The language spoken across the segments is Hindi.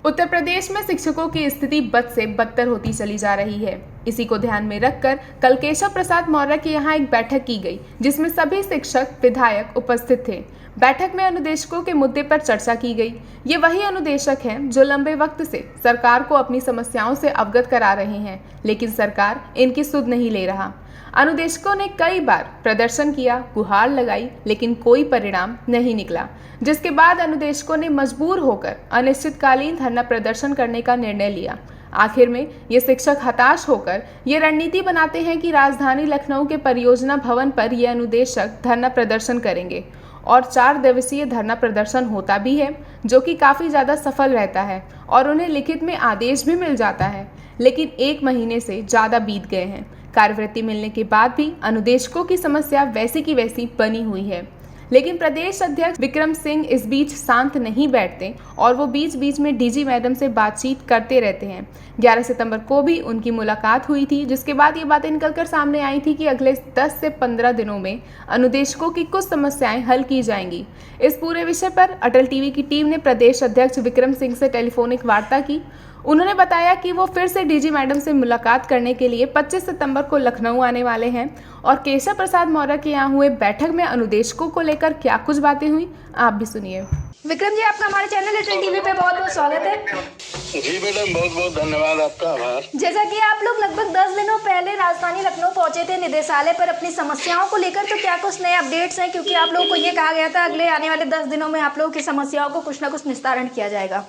उत्तर प्रदेश में शिक्षकों की स्थिति बद से बदतर होती चली जा रही है। इसी को ध्यान में रखकर कल केशव प्रसाद मौर्य के यहाँ एक बैठक की गई, जिसमें सभी शिक्षक विधायक उपस्थित थे। बैठक में अनुदेशकों के मुद्दे पर चर्चा की गई। ये वही अनुदेशक हैं जो लंबे वक्त से सरकार को अपनी समस्याओं से अवगत करा रहे हैं, लेकिन सरकार इनकी सुध नहीं ले रहा। अनुदेशकों ने कई बार प्रदर्शन किया, गुहार लगाई, लेकिन कोई परिणाम नहीं निकला, जिसके बाद अनुदेशकों ने मजबूर होकर अनिश्चितकालीन धरना प्रदर्शन करने का निर्णय लिया। आखिर में ये शिक्षक हताश होकर ये रणनीति बनाते हैं कि राजधानी लखनऊ के परियोजना भवन पर ये अनुदेशक धरना प्रदर्शन करेंगे और 4 दिवसीय धरना प्रदर्शन होता भी है, जो कि काफ़ी ज़्यादा सफल रहता है और उन्हें लिखित में आदेश भी मिल जाता है। लेकिन 1 महीने से ज़्यादा बीत गए हैं। कार्यवृत्ति मिलने के बाद भी अनुदेशकों की समस्या वैसी की वैसी बनी हुई है। लेकिन प्रदेश अध्यक्ष विक्रम सिंह इस बीच शांत नहीं बैठते और वो बीच बीच में डीजी मैडम से बातचीत करते रहते हैं। 11 सितंबर को भी उनकी मुलाकात हुई थी, जिसके बाद ये बातें निकलकर सामने आई थी कि अगले 10 से 15 दिनों में अनुदेशकों की कुछ समस्याएं हल की जाएंगी। इस पूरे विषय पर अटल टीवी की टीम ने प्रदेश अध्यक्ष विक्रम सिंह से टेलीफोनिक वार्ता की। उन्होंने बताया कि वो फिर से डीजी मैडम से मुलाकात करने के लिए 25 सितंबर को लखनऊ आने वाले हैं और केशव प्रसाद मौर्य के यहाँ हुए बैठक में अनुदेशकों को लेकर क्या कुछ बातें हुई, आप भी सुनिए। विक्रम जी, आपका हमारे चैनल अटल टीवी पे बहुत बहुत स्वागत है। जी मैडम, बहुत बहुत धन्यवाद, आपका आभार। जैसा कि आप लोग लगभग 10 दिनों पहले राजधानी लखनऊ पहुंचे थे निदेशालय पर अपनी समस्याओं को लेकर, तो क्या कुछ नए अपडेट्स हैं? क्योंकि आप लोगों को ये कहा गया था अगले आने वाले 10 दिनों में आप लोगों की समस्याओं को कुछ न कुछ निस्तारण किया जाएगा।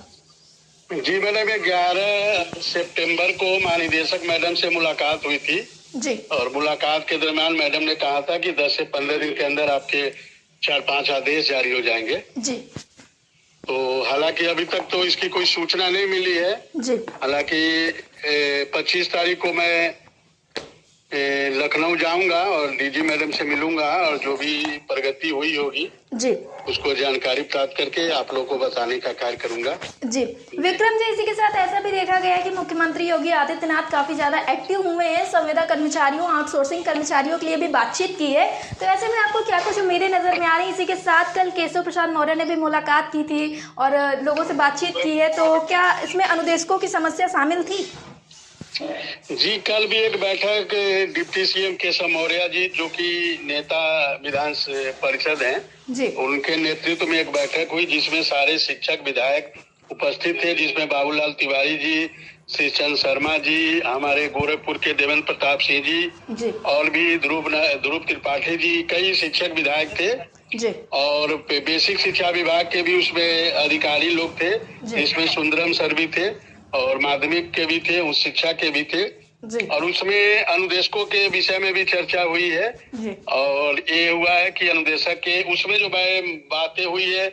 जी मैडम, 11 सितंबर को महानिदेशक मैडम से मुलाकात हुई थी जी, और मुलाकात के दरमियान मैडम ने कहा था कि 10 से 15 दिन के अंदर आपके 4-5 आदेश जारी हो जाएंगे जी। तो हालांकि अभी तक तो इसकी कोई सूचना नहीं मिली है जी। हालांकि 25 तारीख को मैं लखनऊ जाऊंगा और डीजी मैडम से मिलूंगा और जो भी प्रगति हुई होगी जी, उसको जानकारी प्राप्त करके आप लोगों को बताने का कार्य करूंगा। जी विक्रम जी, इसी के साथ ऐसा भी देखा गया है कि मुख्यमंत्री योगी आदित्यनाथ काफी ज्यादा एक्टिव हुए हैं, संविदा कर्मचारियों, आउटसोर्सिंग कर्मचारियों के लिए भी बातचीत की है। तो ऐसे में आपको क्या कुछ उम्मीदें नजर में आ रही है? इसी के साथ कल केशव प्रसाद मौर्य ने भी मुलाकात की थी और लोगों से बातचीत की है, तो क्या इसमें अनुदेशकों की समस्या शामिल थी? जी, कल भी एक बैठक डिप्टी सीएम केशव मौर्य जी, जो कि नेता विधान परिषद हैं जी, उनके नेतृत्व में एक बैठक हुई जिसमें सारे शिक्षक विधायक उपस्थित थे, जिसमें बाबूलाल तिवारी जी, श्री चंद्र शर्मा जी, हमारे गोरखपुर के देवेंद्र प्रताप सिंह जी और भी ध्रुव त्रिपाठी जी, कई शिक्षक विधायक थे जी, और बेसिक शिक्षा विभाग के भी उसमें अधिकारी लोग थे, जिसमें सुंदरम सर भी थे और माध्यमिक के भी थे, उच्च शिक्षा के भी थे जी। और उसमें अनुदेशकों के विषय में भी चर्चा हुई है जी। और ये हुआ है कि अनुदेशक के उसमें जो बातें हुई है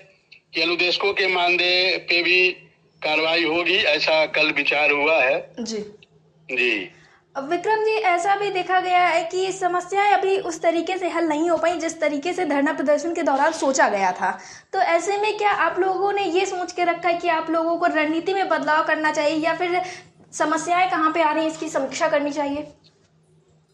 कि अनुदेशकों के मानदेय पे भी कार्रवाई होगी, ऐसा कल विचार हुआ है। जी जी विक्रम जी, ऐसा भी देखा गया है कि समस्याएं अभी उस तरीके से हल नहीं हो पाई जिस तरीके से धरना प्रदर्शन के दौरान सोचा गया था। तो ऐसे में क्या आप लोगों ने ये सोच के रखा है कि आप लोगों को रणनीति में बदलाव करना चाहिए या फिर समस्याएं कहाँ पे आ रही हैं इसकी समीक्षा करनी चाहिए?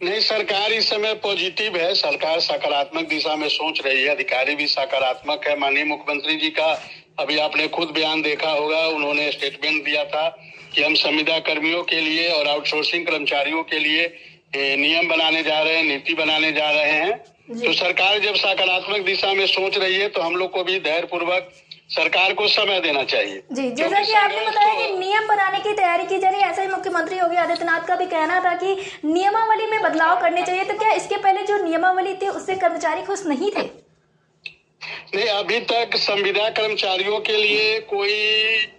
नहीं, सरकार इस समय पॉजिटिव है, सरकार सकारात्मक दिशा में सोच रही है, अधिकारी भी सकारात्मक है। माननीय मुख्यमंत्री जी का अभी आपने खुद बयान देखा होगा, उन्होंने स्टेटमेंट दिया था कि हम संविदा कर्मियों के लिए और आउटसोर्सिंग कर्मचारियों के लिए नियम बनाने जा रहे हैं, नीति बनाने जा रहे हैं। तो सरकार जब सकारात्मक दिशा में सोच रही है तो हम लोग को भी धैर्य पूर्वक सरकार को समय देना चाहिए। जी, जैसा कि आपने बताया कि नियम बनाने की तैयारी की जा रही है, ऐसा ही मुख्यमंत्री योगी आदित्यनाथ का भी कहना था कि नियमावली में बदलाव करने चाहिए। तो क्या इसके पहले जो नियमावली थी उससे कर्मचारी खुश नहीं थे? नहीं, अभी तक संविदा कर्मचारियों के लिए कोई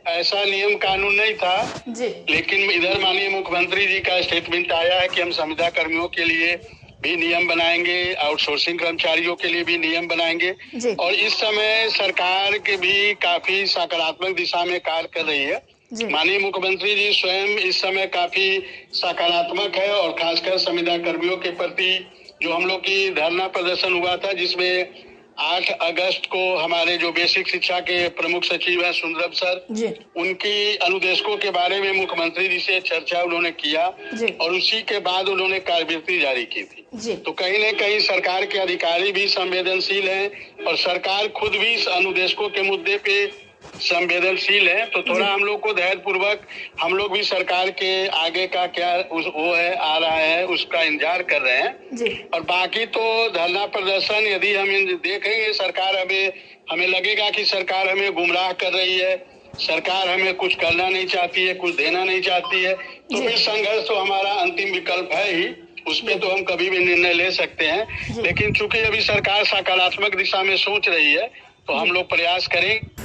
ऐसा नियम कानून नहीं था जी, लेकिन इधर माननीय मुख्यमंत्री जी का स्टेटमेंट आया है कि हम संविदा कर्मियों के लिए भी नियम बनाएंगे, आउटसोर्सिंग कर्मचारियों के लिए भी नियम बनाएंगे और इस समय सरकार के भी काफी सकारात्मक दिशा में कार्य कर रही है। माननीय मुख्यमंत्री जी स्वयं इस समय काफी सकारात्मक है और खासकर संविदा कर्मियों के प्रति जो हम लोग की धरना प्रदर्शन हुआ था, जिसमें 8 अगस्त को हमारे जो बेसिक शिक्षा के प्रमुख सचिव हैं सुंदरम सर, उनकी अनुदेशकों के बारे में मुख्यमंत्री जी से चर्चा उन्होंने किया और उसी के बाद उन्होंने कार्यवृत्ति जारी की थी। तो कहीं न कहीं सरकार के अधिकारी भी संवेदनशील हैं और सरकार खुद भी इस अनुदेशकों के मुद्दे पे संवेदनशील है, तो थोड़ा हम लोग को धैर्य पूर्वक हम लोग भी सरकार के आगे का क्या वो है आ रहा है उसका इंतजार कर रहे हैं जी। और बाकी तो धरना प्रदर्शन यदि हम देखेंगे सरकार हमें लगेगा कि सरकार हमें गुमराह कर रही है, सरकार हमें कुछ करना नहीं चाहती है, कुछ देना नहीं चाहती है, तो फिर संघर्ष तो हमारा अंतिम विकल्प है ही, उस पे तो हम कभी भी निर्णय ले सकते हैं। लेकिन चूंकि अभी सरकार सकारात्मक दिशा में सोच रही है तो हम लोग प्रयास करेंगे।